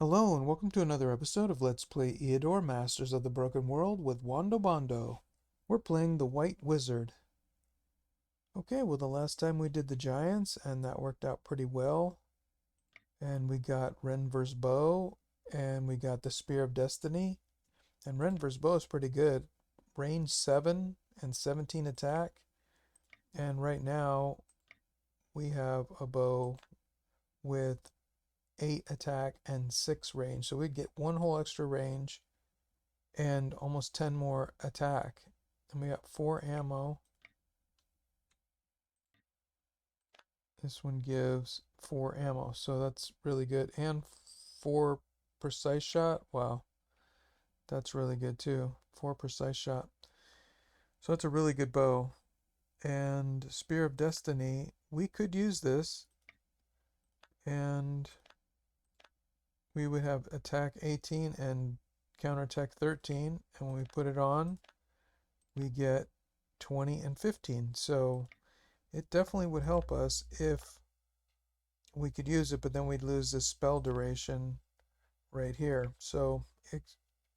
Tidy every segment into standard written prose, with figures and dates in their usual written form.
Hello and welcome to another episode of Let's Play Eador, Masters of the Broken World with Wando Bondo. We're playing the White Wizard. Okay, well the last time we did the Giants and that worked out pretty well. And we got Ren vs. Bow and we got the Spear of Destiny. And Ren vs. Bow is pretty good. Range 7 and 17 attack. And right now we have a bow with 8 attack and 6 range. So we get one whole extra range and almost 10 more attack. And we got 4 ammo. This one gives 4 ammo, so that's really good. And 4 precise shot. Wow, that's really good too. 4 precise shot. So that's a really good bow. And Spear of Destiny, we could use this and we would have attack 18 and counterattack 13. And when we put it on, we get 20 and 15. So it definitely would help us if we could use it, but then we'd lose this spell duration right here. So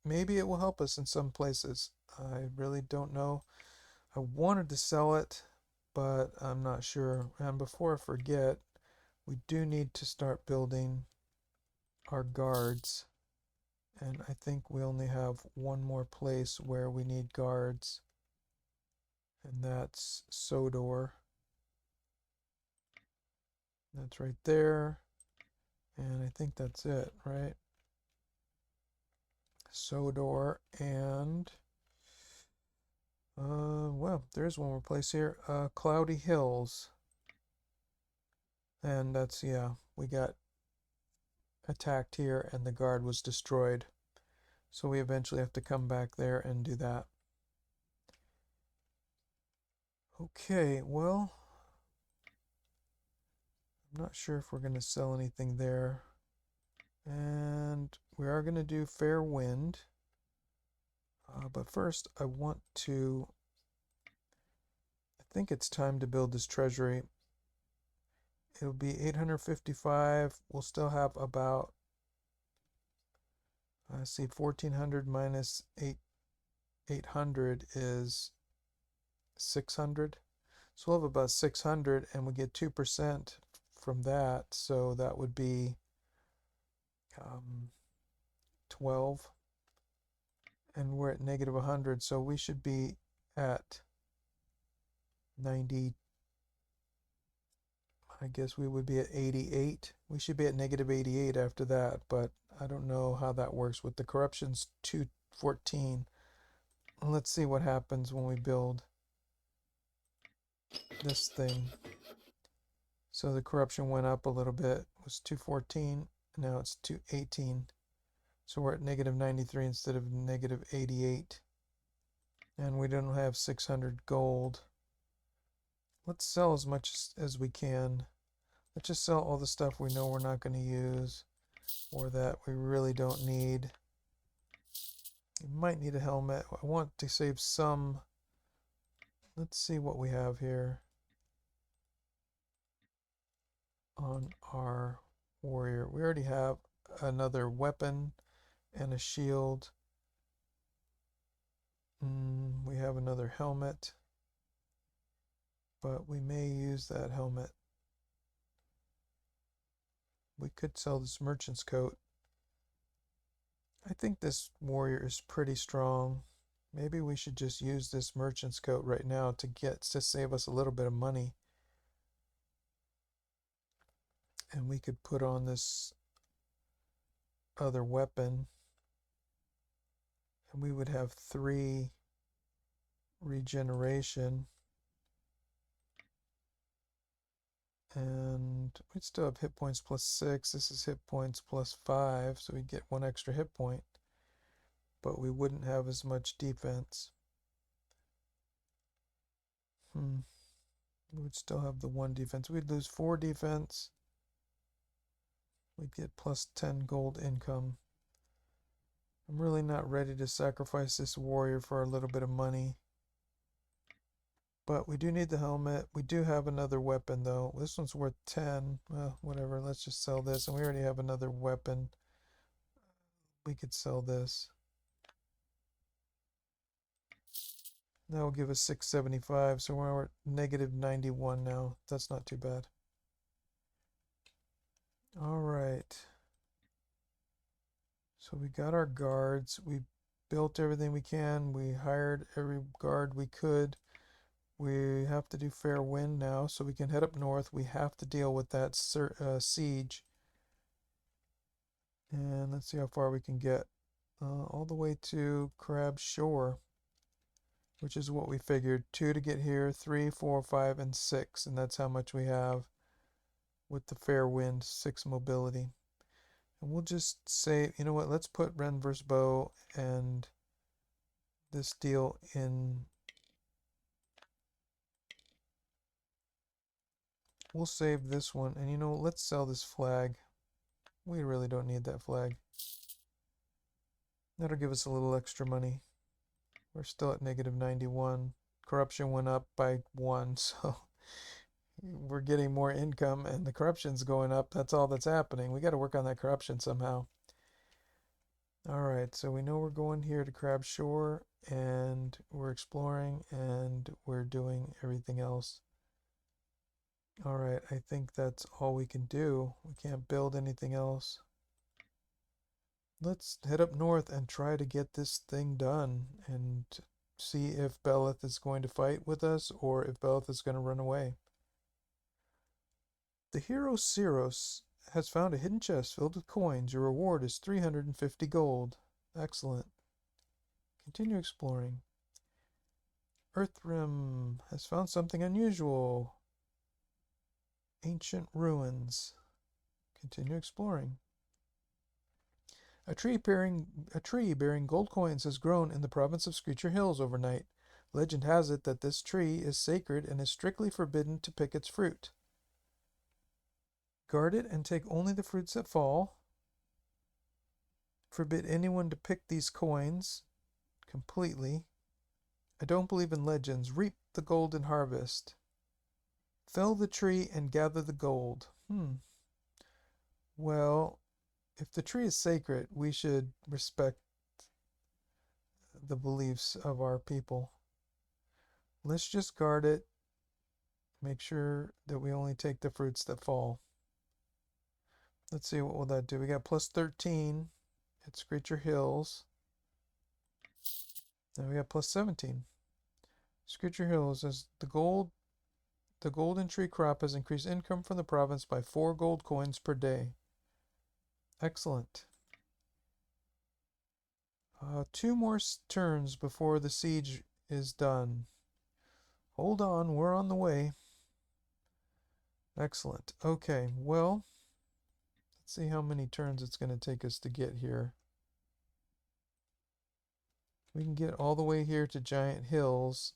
maybe it will help us in some places. I really don't know. I wanted to sell it, but I'm not sure. And before I forget, we do need to start building our guards. And I think we only have one more place where we need guards. And that's Sodor. That's right there. And I think that's it, right? Sodor and well, there's one more place here. Cloudy Hills. And that's, yeah, we got attacked here and the guard was destroyed. So we eventually have to come back there and do that. Okay, well, I'm not sure if we're going to sell anything there. And we are going to do Fair Wind. But first, I think it's time to build this treasury. It'll be 855. We'll still have about, I see 1400 minus 800 is 600. So we'll have about 600 and we get 2% from that. So that would be 12. And we're at negative 100. So we should be at 90. I guess we would be at 88. We should be at negative 88 after that, but I don't know how that works with the corruption's 214. Let's see what happens when we build this thing. So the corruption went up a little bit. It was 214. Now it's 218. So we're at negative 93 instead of negative 88. And we don't have 600 gold. Let's sell as much as we can. Let's just sell all the stuff we know we're not going to use or that we really don't need. You might need a helmet. I want to save some. Let's see what we have here on our warrior. We already have another weapon and a shield. We have another helmet, but we may use that helmet. We could sell this merchant's coat. I think this warrior is pretty strong. Maybe we should just use this merchant's coat right now to save us a little bit of money. And we could put on this other weapon. And we would have 3 regeneration. And we'd still have hit points plus 6. This is hit points plus 5, so we'd get 1 extra hit point. But we wouldn't have as much defense. We would still have the 1 defense. We'd lose 4 defense. We'd get plus 10 gold income. I'm really not ready to sacrifice this warrior for a little bit of money. But we do need the helmet. We do have another weapon though. This one's worth 10. Well, whatever. Let's just sell this. And we already have another weapon we could sell this. That will give us 675, so we're at negative 91 now. That's not too bad. All right. So we got our guards. We built everything we can. We hired every guard we could. We have to do fair wind now, so we can head up north. We have to deal with that siege. And let's see how far we can get. All the way to Crab Shore, which is what we figured. 2 to get here, 3, 4, 5, and 6. And that's how much we have with the fair wind, 6 mobility. And we'll just say, you know what, let's put Ren vs. Bow and this deal in. We'll save this one. And you know, let's sell this flag. We really don't need that flag. That'll give us a little extra money. We're still at negative 91. Corruption went up by 1, so we're getting more income and the corruption's going up. That's all that's happening. We got to work on that corruption somehow. Alright, so we know we're going here to Crab Shore and we're exploring and we're doing everything else. Alright, I think that's all we can do. We can't build anything else. Let's head up north and try to get this thing done and see if Beleth is going to fight with us or if Beleth is going to run away. The hero Cyros has found a hidden chest filled with coins. Your reward is 350 gold. Excellent. Continue exploring. Earthrim has found something unusual. Ancient ruins. Continue exploring. A tree bearing gold coins has grown in the province of Screecher Hills overnight. Legend has it that this tree is sacred and is strictly forbidden to pick its fruit. Guard it and take only the fruits that fall. Forbid anyone to pick these coins completely. I don't believe in legends. Reap the golden harvest. Fell the tree and gather the gold. Well, if the tree is sacred, we should respect the beliefs of our people. Let's just guard it. Make sure that we only take the fruits that fall. Let's see, what will that do? We got plus 13 at Screecher Hills. Now we got plus 17. Screecher Hills says the golden tree crop has increased income from the province by 4 gold coins per day. Excellent. 2 more turns before the siege is done. Hold on, we're on the way. Excellent. Okay, well, let's see how many turns it's going to take us to get here. We can get all the way here to Giant Hills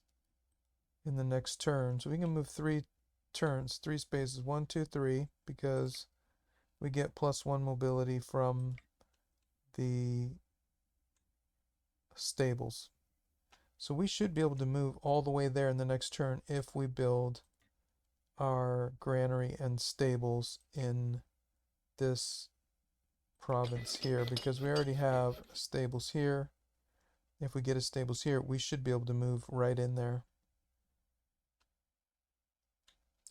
in the next turn. So we can move 3 turns, 3 spaces, 1, 2, 3, because we get plus 1 mobility from the stables. So we should be able to move all the way there in the next turn if we build our granary and stables in this province here, because we already have stables here. If we get a stables here, we should be able to move right in there.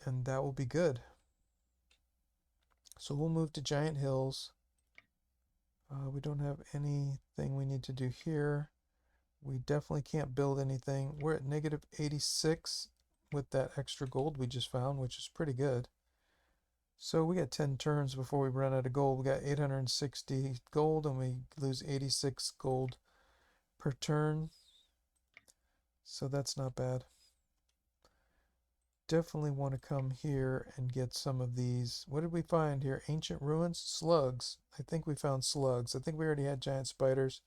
And that will be good. So we'll move to Giant Hills. We don't have anything we need to do here. We definitely can't build anything. We're at negative 86 with that extra gold we just found, which is pretty good. So we got 10 turns before we run out of gold. We got 860 gold and we lose 86 gold per turn. So that's not bad. Definitely want to come here and get some of these. What did we find here? Ancient ruins? Slugs. I think we found slugs. I think we already had giant spiders.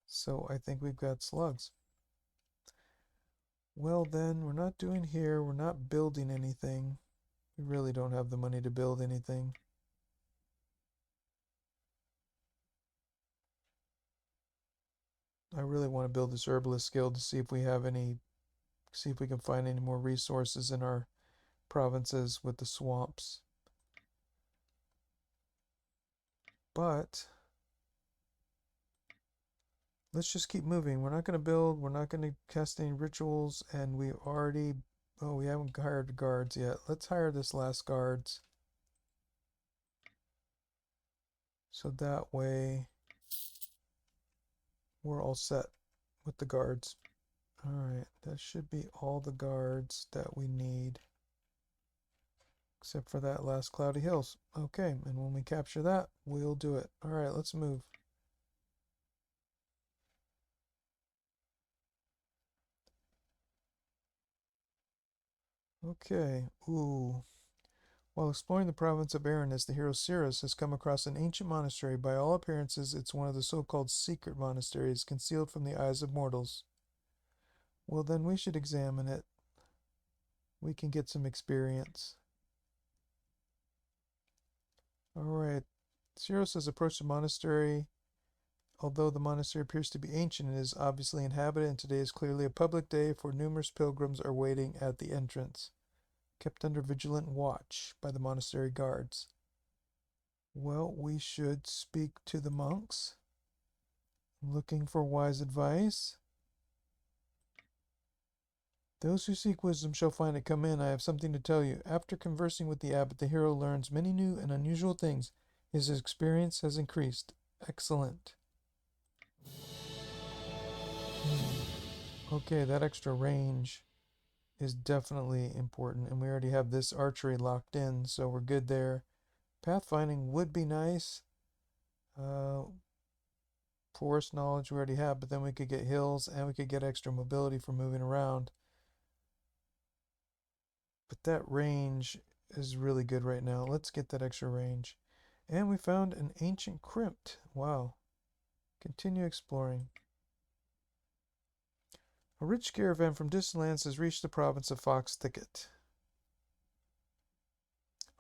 So I think we've got slugs. Well then, we're not doing here. We're not building anything. We really don't have the money to build anything. I really want to build this herbalist guild to see if we have any, see if we can find any more resources in our provinces with the swamps. But let's just keep moving. We're not going to build. We're not going to cast any rituals. And we already... Oh, we haven't hired guards yet. Let's hire this last guards. So that way we're all set with the guards. Alright, that should be all the guards that we need. Except for that last Cloudy Hills. Okay, and when we capture that, we'll do it. Alright, let's move. Okay, ooh. While exploring the province of Arranis, the hero Cirrus has come across an ancient monastery. By all appearances, it's one of the so-called secret monasteries, concealed from the eyes of mortals. Well, then we should examine it. We can get some experience. Alright, Cirrus has approached the monastery. Although the monastery appears to be ancient, it is obviously inhabited, and today is clearly a public day, for numerous pilgrims are waiting at the entrance, kept under vigilant watch by the monastery guards. Well, we should speak to the monks, looking for wise advice. Those who seek wisdom shall find it. Come in, I have something to tell you. After conversing with the abbot, the hero learns many new and unusual things. His experience has increased. Excellent. Okay, that extra range is definitely important, and we already have this archery locked in, so we're good there. Pathfinding would be nice. Forest knowledge we already have, but then we could get hills and we could get extra mobility for moving around. But that range is really good right now. Let's get that extra range. And we found an ancient crypt. Wow. Continue exploring. A rich caravan from distant lands has reached the province of Fox Thicket.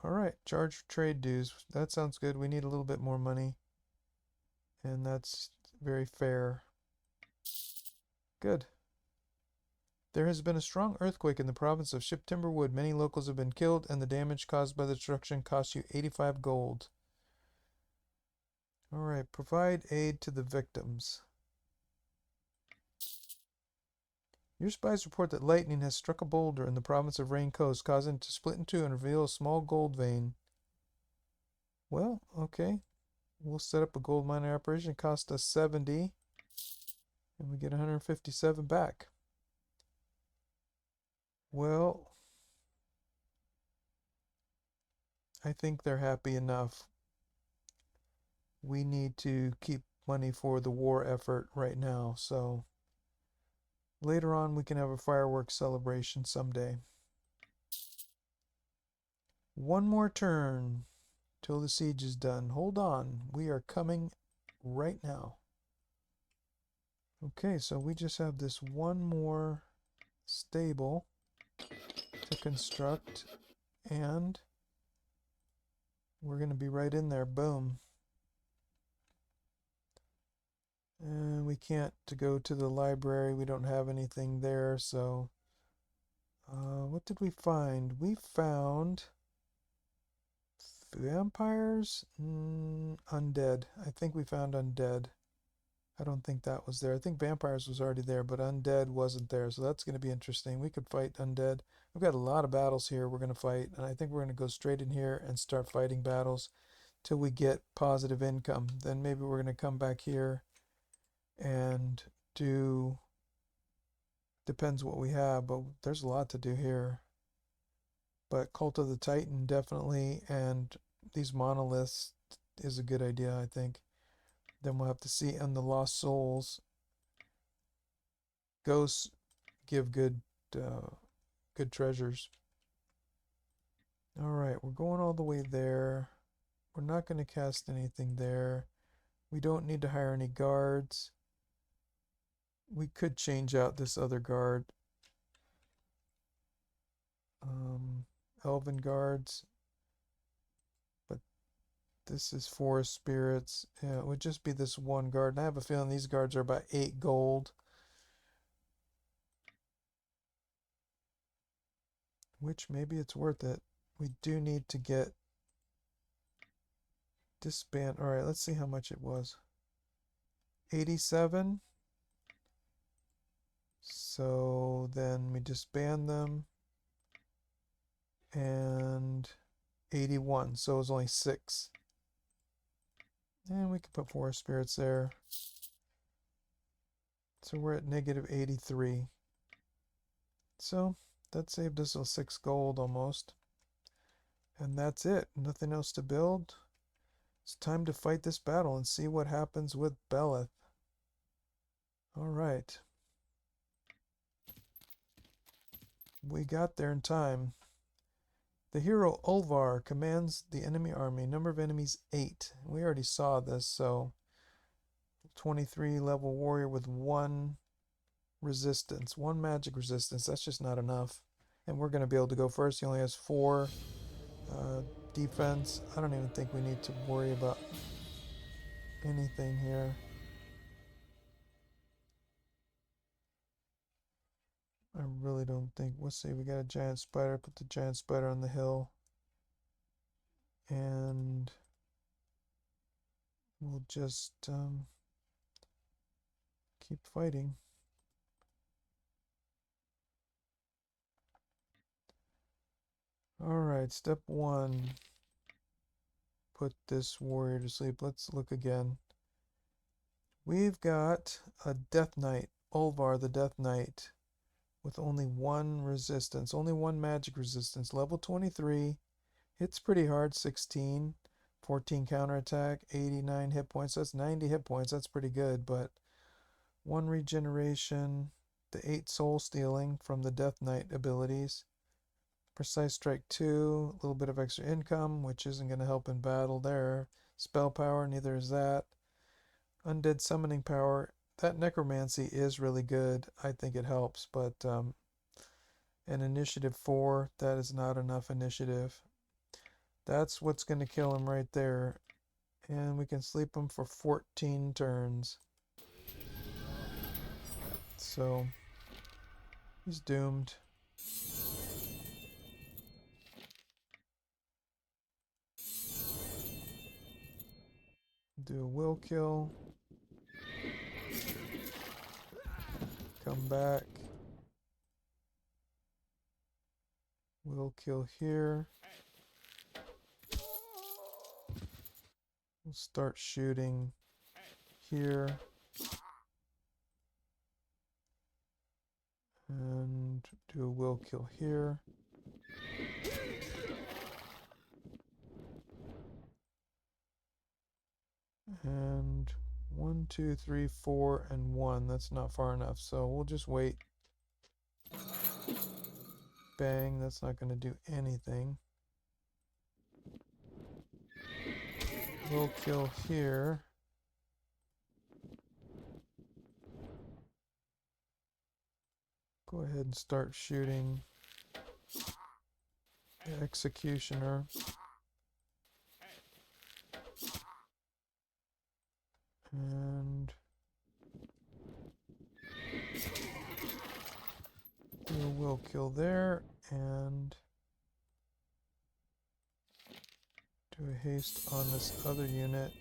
Alright, charge trade dues. That sounds good. We need a little bit more money. And that's very fair. Good. There has been a strong earthquake in the province of Ship Timber Wood. Many locals have been killed, and the damage caused by the destruction cost you 85 gold. Alright, provide aid to the victims. Your spies report that lightning has struck a boulder in the province of Rain Coast, causing it to split in two and reveal a small gold vein. Well, okay. We'll set up a gold mining operation. It cost us 70. And we get 157 back. Well, I think they're happy enough. We need to keep money for the war effort right now, so later on we can have a fireworks celebration someday. One more turn till the siege is done. Hold on, we are coming right now. Okay, so we just have this one more stable to construct, and we're going to be right in there. Boom. And we can't go to the library. We don't have anything there, so what did we find? We found vampires? Undead. I think we found undead. I don't think that was there. I think vampires was already there, but undead wasn't there, so that's going to be interesting. We could fight undead. We've got a lot of battles here we're going to fight, and I think we're going to go straight in here and start fighting battles till we get positive income. Then maybe we're going to come back here and do... Depends what we have, but there's a lot to do here. But Cult of the Titan definitely, and these monoliths is a good idea, I think. Then we'll have to see, and the Lost Souls. Ghosts give good treasures. Alright, we're going all the way there. We're not going to cast anything there. We don't need to hire any guards. We could change out this other guard. Elven guards. But this is forest spirits. Yeah, it would just be this one guard. And I have a feeling these guards are about 8 gold. Which maybe it's worth it. We do need to get disband. Alright, let's see how much it was. 87. So then we disband them. And 81, so it was only 6. And we can put 4 spirits there. So we're at negative 83. So that saved us 6 gold almost. And that's it. Nothing else to build. It's time to fight this battle and see what happens with Beleth. Alright. We got there in time. The hero Ulvar commands the enemy army. Number of enemies 8. We already saw this, so 23 level warrior with 1 resistance, 1 magic resistance. That's just not enough. And we're going to be able to go first. He only has 4 defense. I don't even think we need to worry about anything here. I really don't think. Let's see, we got a giant spider. Put the giant spider on the hill. And we'll just keep fighting. Alright, step 1. Put this warrior to sleep. Let's look again. We've got a Death Knight, Ulvar the Death Knight, with only 1 resistance, only 1 magic resistance, level 23, hits pretty hard, 16, 14 counterattack, 89 hit points, that's 90 hit points, that's pretty good, but 1 regeneration, the 8 soul stealing from the Death Knight abilities, Precise Strike 2, a little bit of extra income, which isn't going to help in battle there, spell power, neither is that, undead summoning power, that necromancy is really good. I think it helps, but an initiative 4, that is not enough initiative. That's what's going to kill him right there. And we can sleep him for 14 turns. So he's doomed. Do a will kill. Come back. Will kill here. We'll start shooting here. And do a will kill here. And 1, 2, 3, 4, and 1. That's not far enough, so we'll just wait. Bang, that's not going to do anything. We'll kill here. Go ahead and start shooting the executioner. And do a will kill there, and do a haste on this other unit.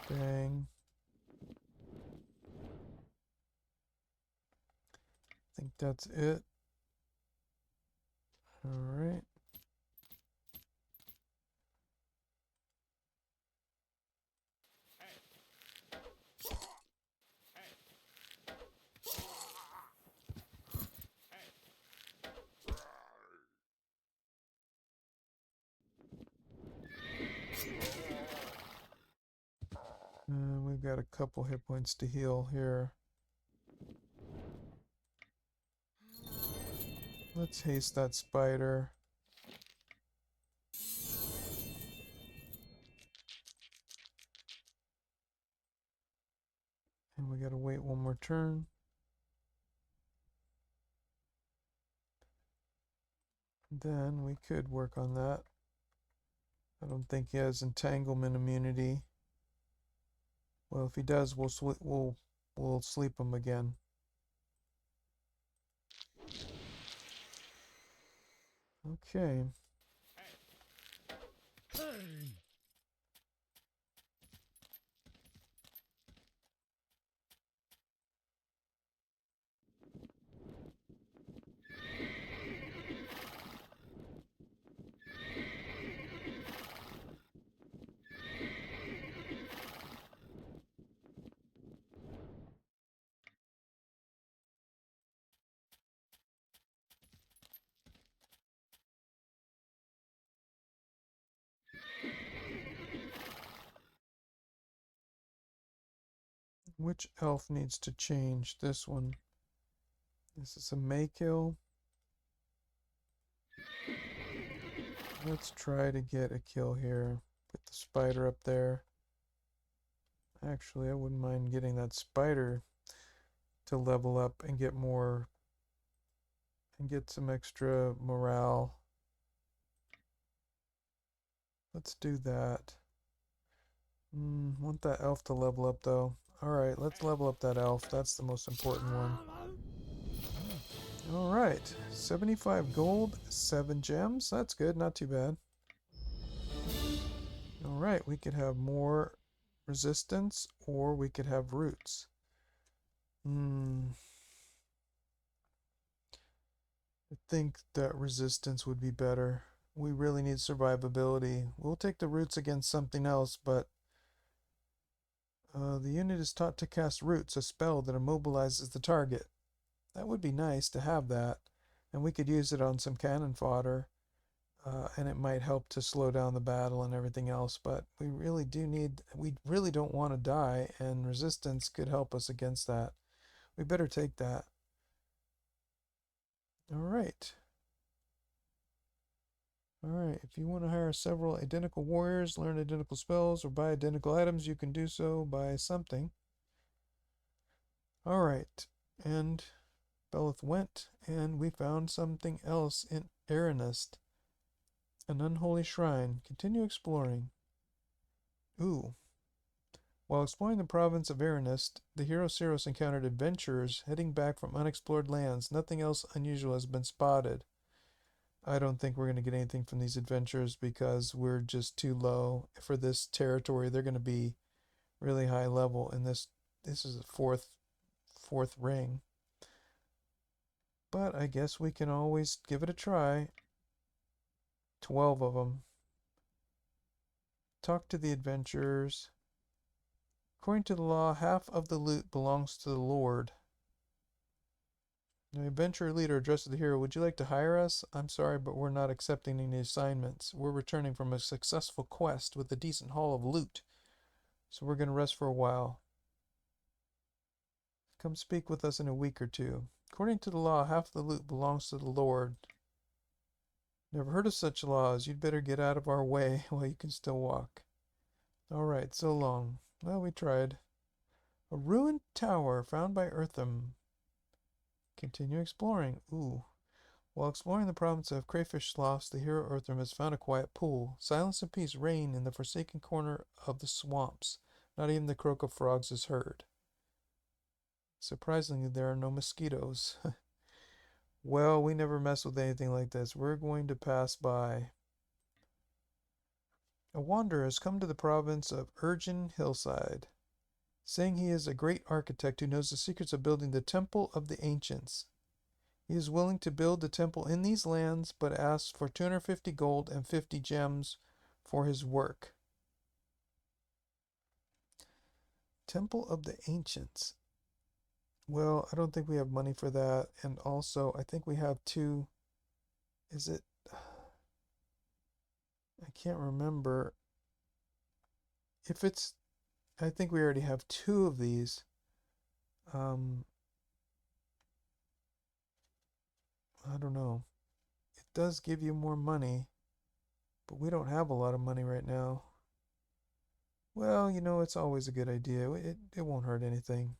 Bang. I think that's it. Alright. And we've got a couple hit points to heal here. Let's haste that spider. And we gotta wait 1 more turn. Then we could work on that. I don't think he has entanglement immunity. Well, if he does, we'll sleep him again. Okay. Which elf needs to change? This one. This is a May kill. Let's try to get a kill here. Put the spider up there. Actually, I wouldn't mind getting that spider to level up and get more and get some extra morale. Let's do that. Want that elf to level up though. Alright, let's level up that elf. That's the most important one. Alright, 75 gold, 7 gems. That's good, not too bad. Alright, we could have more resistance or we could have roots. I think that resistance would be better. We really need survivability. We'll take the roots against something else, but the unit is taught to cast roots, a spell that immobilizes the target. That would be nice to have that, and we could use it on some cannon fodder, and it might help to slow down the battle and everything else, but we really don't want to die, and resistance could help us against that. We better take that. Alright. Alright, if you want to hire several identical warriors, learn identical spells, or buy identical items, you can do so by something. Alright, and Beleth went, and we found something else in Aranist. An unholy shrine. Continue exploring. Ooh. While exploring the province of Aranist, the hero Ceros encountered adventurers heading back from unexplored lands. Nothing else unusual has been spotted. I don't think we're going to get anything from these adventures because we're just too low for this territory. They're going to be really high level, and this is a fourth ring. But I guess we can always give it a try. 12 of them. Talk to the adventurers. According to the law, half of the loot belongs to the Lord. The adventurer leader addressed the hero. Would you like to hire us? I'm sorry, but we're not accepting any assignments. We're returning from a successful quest with a decent haul of loot. So we're going to rest for a while. Come speak with us in a week or two. According to the law, half the loot belongs to the Lord. Never heard of such laws. You'd better get out of our way while you can still walk. Alright, so long. Well, we tried. A ruined tower found by Eartham. Continue exploring. Ooh. While exploring the province of Crayfish Sloughs, the hero Eartham has found a quiet pool. Silence and peace reign in the forsaken corner of the swamps. Not even the croak of frogs is heard. Surprisingly, there are no mosquitoes. Well, we never mess with anything like this. We're going to pass by. A wanderer has come to the province of Urgin Hillside, saying he is a great architect who knows the secrets of building the Temple of the Ancients. He is willing to build the temple in these lands, but asks for 250 gold and 50 gems for his work. Temple of the Ancients. Well, I don't think we have money for that, and also I think we have two. Is it? I can't remember. If it's, I think we already have two of these. I don't know. It does give you more money, but we don't have a lot of money right now. Well, you know, it's always a good idea. It won't hurt anything.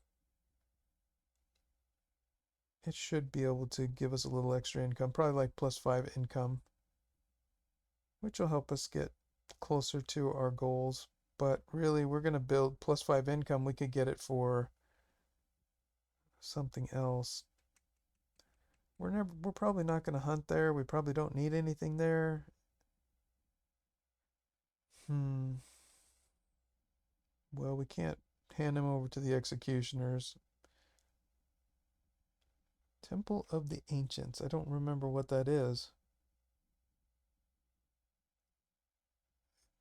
It should be able to give us a little extra income, probably like +5 income, which will help us get closer to our goals. But really, we're going to build +5 income. We could get it for something else. We're probably not going to hunt there. We probably don't need anything there. Well, we can't hand him over to the executioners. Temple of the Ancients. I don't remember what that is.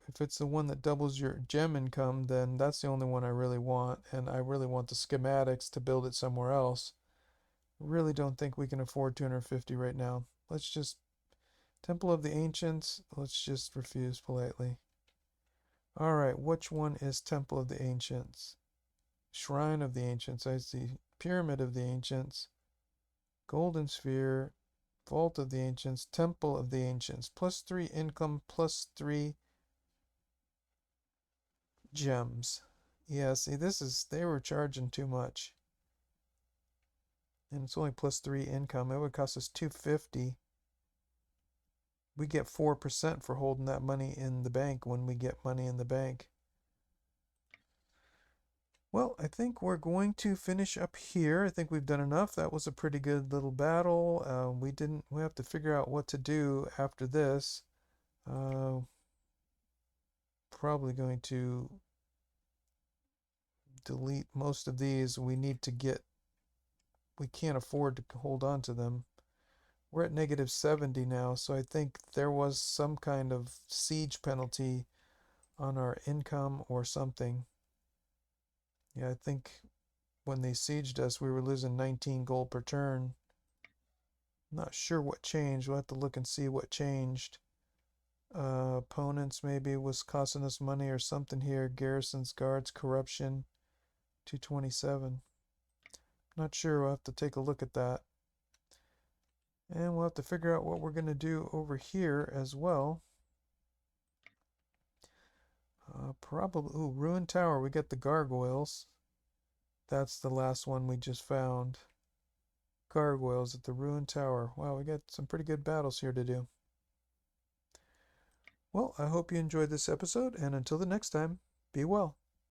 If it's the one that doubles your gem income, then that's the only one I really want, and I really want the schematics to build it somewhere else. Really don't think we can afford 250 right now. Let's just Temple of the Ancients. Let's just refuse politely. Alright, which one is Temple of the Ancients? Shrine of the Ancients. I see Pyramid of the Ancients. Golden Sphere. Vault of the Ancients. Temple of the Ancients. +3 income, +3 gems. Yeah, see, they were charging too much. And it's only +3 income. It would cost us 250. We get 4% for holding that money in the bank when we get money in the bank. Well, I think we're going to finish up here. I think we've done enough. That was a pretty good little battle. We have to figure out what to do after this. Probably going to delete most of these. We can't afford to hold on to them. We're at -70 now, so I think there was some kind of siege penalty on our income or something. Yeah, I think when they sieged us, we were losing 19 gold per turn. Not sure what changed. We'll have to look and see what changed. Opponents maybe was costing us money or something here. Garrisons, guards, corruption, 227. Not sure. We'll have to take a look at that. And we'll have to figure out what we're going to do over here as well. Probably, ooh, Ruined Tower. We got the gargoyles. That's the last one we just found. Gargoyles at the Ruined Tower. Wow, we got some pretty good battles here to do. Well, I hope you enjoyed this episode, and until the next time, be well.